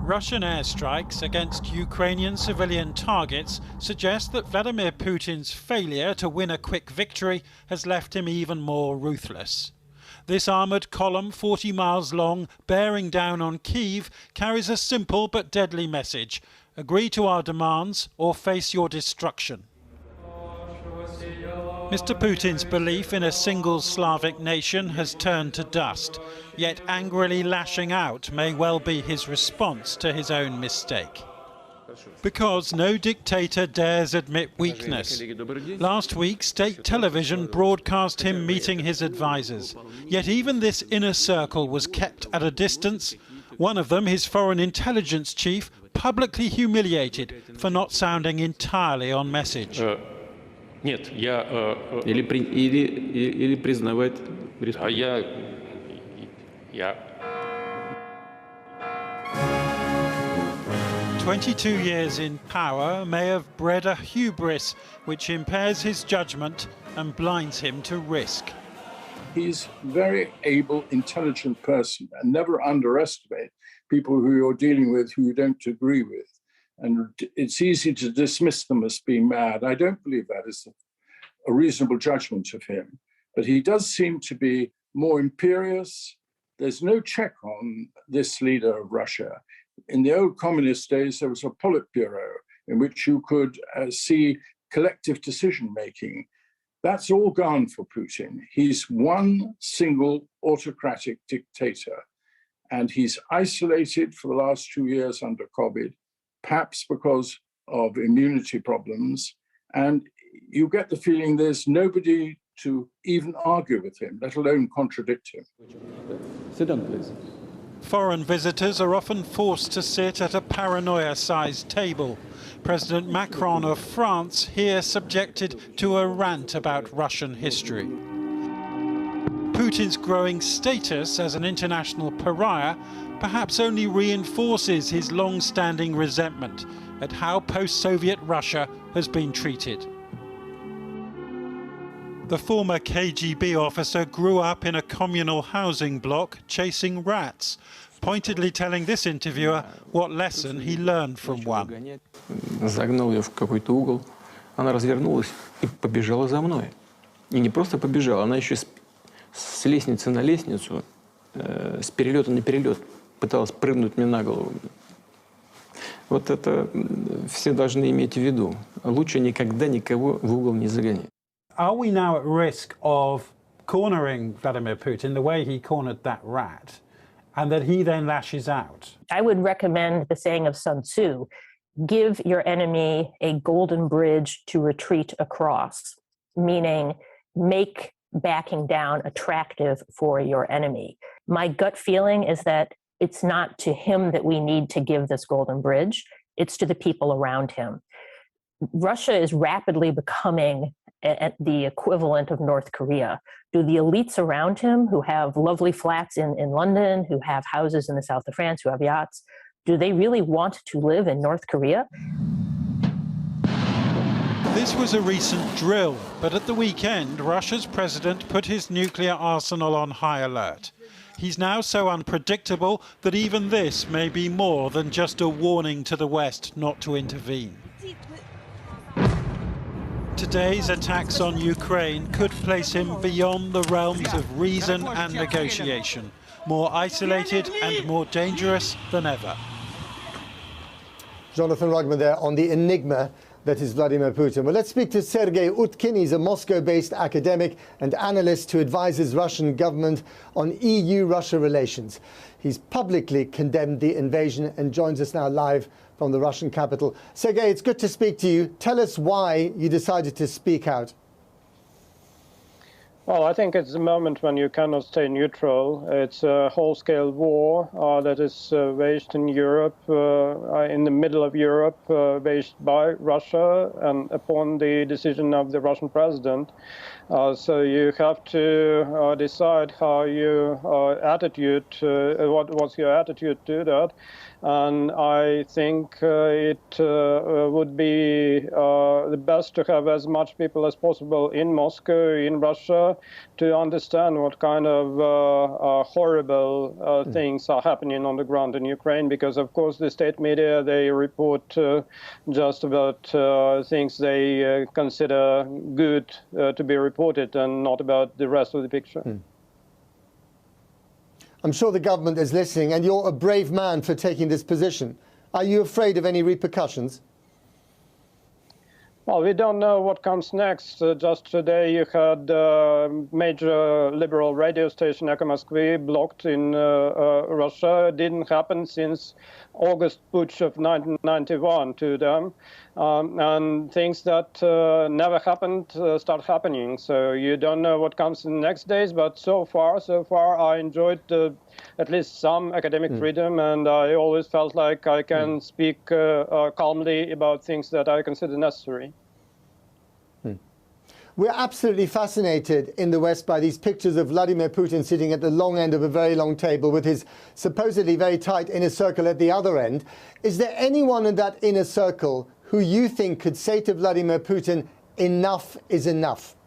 Russian airstrikes against Ukrainian civilian targets suggest that Vladimir Putin's failure to win a quick victory has left him even more ruthless. This armoured column, 40 miles long, bearing down on Kyiv, carries a simple but deadly message: agree to our demands or face your destruction. Mr. Putin's belief in a single Slavic nation has turned to dust, yet angrily lashing out may well be his response to his own mistake. Because no dictator dares admit weakness. Last week, state television broadcast him meeting his advisers, yet even this inner circle was kept at a distance. One of them, his foreign intelligence chief, publicly humiliated for not sounding entirely on message. Нет, или признавать я. 22 years in power may have bred a hubris which impairs his judgment and blinds him to risk. He's a very able, intelligent person, and never underestimate people who you're dealing with who you don't agree with. And it's easy to dismiss them as being mad. I don't believe that is a reasonable judgment of him. But he does seem to be more imperious. There's no check on this leader of Russia. In the old communist days, there was a Politburo in which you could see collective decision-making. That's all gone for Putin. He's one single autocratic dictator, and he's isolated for the last 2 years under COVID, perhaps because of immunity problems, and you get the feeling there's nobody to even argue with him, let alone contradict him. Sit down, please. Foreign visitors are often forced to sit at a paranoia-sized table. President Macron of France here subjected to a rant about Russian history. Putin's growing status as an international pariah perhaps only reinforces his long-standing resentment at how post-Soviet Russia has been treated. The former KGB officer grew up in a communal housing block chasing rats, pointedly telling this interviewer what lesson he learned from one. Загнал ее в какой-то угол, она развернулась и побежала за мной. И не просто побежала, она еще с лестницы на лестницу, с перелета на перелет пыталась прыгнуть мне на голову. Вот это все должны иметь в виду. Лучше никогда никого в угол не загонять. Are we now at risk of cornering Vladimir Putin the way he cornered that rat, and that he then lashes out? I would recommend the saying of Sun Tzu: give your enemy a golden bridge to retreat across, meaning make backing down attractive for your enemy. My gut feeling is that it's not to him that we need to give this golden bridge, it's to the people around him. Russia is rapidly becoming the equivalent of North Korea. Do the elites around him, who have lovely flats in London, who have houses in the south of France, who have yachts, do they really want to live in North Korea? This was a recent drill, but at the weekend, Russia's president put his nuclear arsenal on high alert. He's now so unpredictable that even this may be more than just a warning to the West not to intervene. Today's attacks on Ukraine could place him beyond the realms of reason and negotiation, more isolated and more dangerous than ever. Jonathan Rugman there on the enigma that is Vladimir Putin. Well, let's speak to Sergei Utkin. He's a Moscow-based academic and analyst who advises Russian government on EU-Russia relations. He's publicly condemned the invasion and joins us now live from the Russian capital. Sergei, it's good to speak to you. Tell us why you decided to speak out. Well, I think it's a moment when you cannot stay neutral. It's a whole-scale war that is waged in Europe, in the middle of Europe, waged by Russia and upon the decision of the Russian president. So you have to decide how you attitude, what's your attitude to that. And I think it would be the best to have as much people as possible in Moscow, in Russia, to understand what kind of horrible things are happening on the ground in Ukraine. Because, of course, the state media, they report just about things they consider good to be reported and not about the rest of the picture. I'm sure the government is listening, and you're a brave man for taking this position. Are you afraid of any repercussions? Well, we don't know what comes next. Just today you had major liberal radio station Echo Moskvy blocked in Russia. It didn't happen since August putsch of 1991 to them. And things that never happened start happening. So you don't know what comes in the next days, but so far I enjoyed at least some academic freedom, and I always felt like I can speak calmly about things that I consider necessary. We're absolutely fascinated in the West by these pictures of Vladimir Putin sitting at the long end of a very long table with his supposedly very tight inner circle at the other end. Is there anyone in that inner circle who you think could say to Vladimir Putin, enough is enough?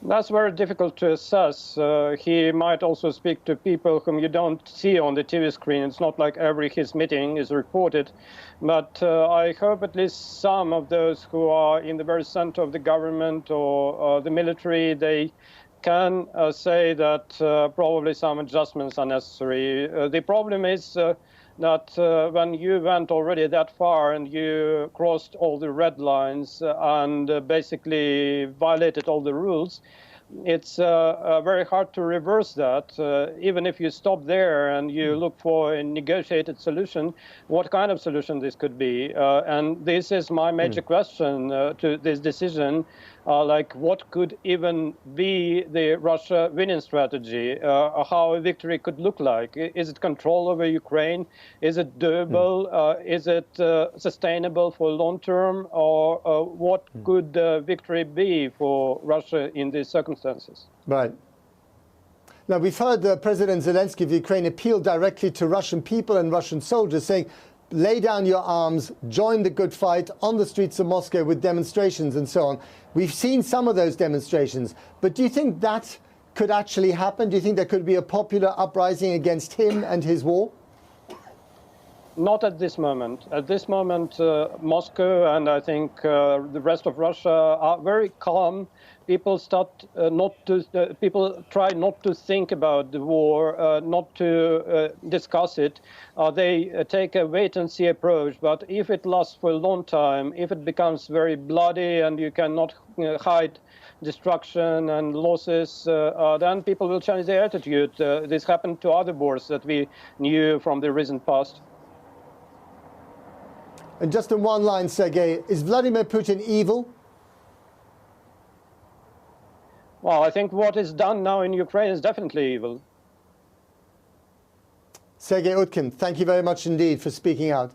That's very difficult to assess. He might also speak to people whom you don't see on the TV screen. It's not like every his meeting is reported. But I hope at least some of those who are in the very center of the government or the military, they can say that probably some adjustments are necessary. The problem is that when you went already that far and you crossed all the red lines and basically violated all the rules, it's very hard to reverse that. Even if you stop there and you look for a negotiated solution, what kind of solution this could be? And this is my major question to this decision. Like, what could even be the Russia winning strategy? How a victory could look like? Is it control over Ukraine? Is it durable? Is it sustainable for long term? Or what could victory be for Russia in these circumstances? Right. Now, we've heard President Zelensky of Ukraine appeal directly to Russian people and Russian soldiers, saying, lay down your arms, join the good fight on the streets of Moscow with demonstrations and so on. We've seen some of those demonstrations, but do you think that could actually happen? Do you think there could be a popular uprising against him and his war? Not at this moment. At this moment, Moscow and I think the rest of Russia are very calm. People people try not to think about the war, not to discuss it. They take a wait-and-see approach. But if it lasts for a long time, if it becomes very bloody and you cannot hide destruction and losses, then people will change their attitude. This happened to other wars that we knew from the recent past. And just in one line, Sergei, is Vladimir Putin evil? Well, I think what is done now in Ukraine is definitely evil. Sergei Utkin, thank you very much indeed for speaking out.